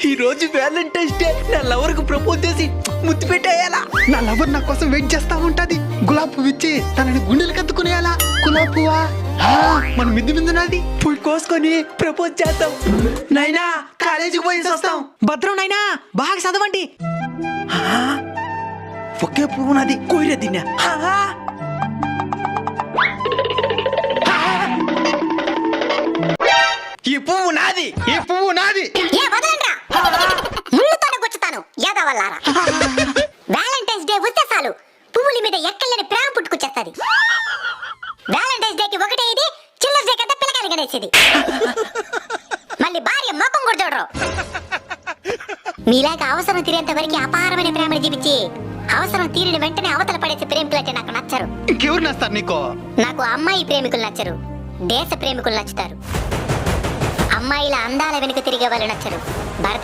ఈ రోజు Valentine's day. నా లవర్ కు ప్రపోజ్ చేసి ముద్దు పెట్టేయాలా. నా లవర్ నా కోసం వెయిట్ చేస్తా ఉంటది. గులాబ్ పువ్వు ఇచ్చి తనని గుండెలు కత్తుకునేయాలా. గులాబ్ పువ్వా మన మిద్ది మిందున్నది. పువ్వు కోసుకొని ప్రపోజ్ చేద్దాం. నైనా కాలేజీకి పోయేసి వస్తాం. భద్రం నాయనా బాగా చదవండి. ఒకే పువ్వు నాది కోయిర తిన్నా. ఈ పువ్వు నాది. ఈ పువ్వు నాది. ఏ వదలండ్రా, ముళ్ళుతోనే గుచ్చుతాను యాదవల్లారా. వ్యాలంటైన్స్ డే వస్తే చాలు పువ్వుల మీద ఎక్కలేని ప్రేమ పుట్టుకొచ్చేస్తుంది. వ్యాలంటైన్స్ డేకి ఒకటే ఇది, చిల్డ్రన్స్ డే కంటే పిల్లకాయలు గణేసేది. మళ్ళీ భార్య మొఖం కూడా చూడరు. మీలాగా అవసరం తీరేంత వరకు అపారమైన ప్రేమను చూపించి అవసరం తీరిన వెంటనే అవతల పడేసే ప్రేమికులంటే నాకు నచ్చరు. ఇంకెవరు నస్తారు నీకో? నాకు అమ్మాయి ప్రేమికులు నచ్చరు, దేశ ప్రేమికులు నచ్చుతారు. అమ్మాయిల అందాల వెనుక తిరిగే వాళ్ళు నచ్చరు, భర్త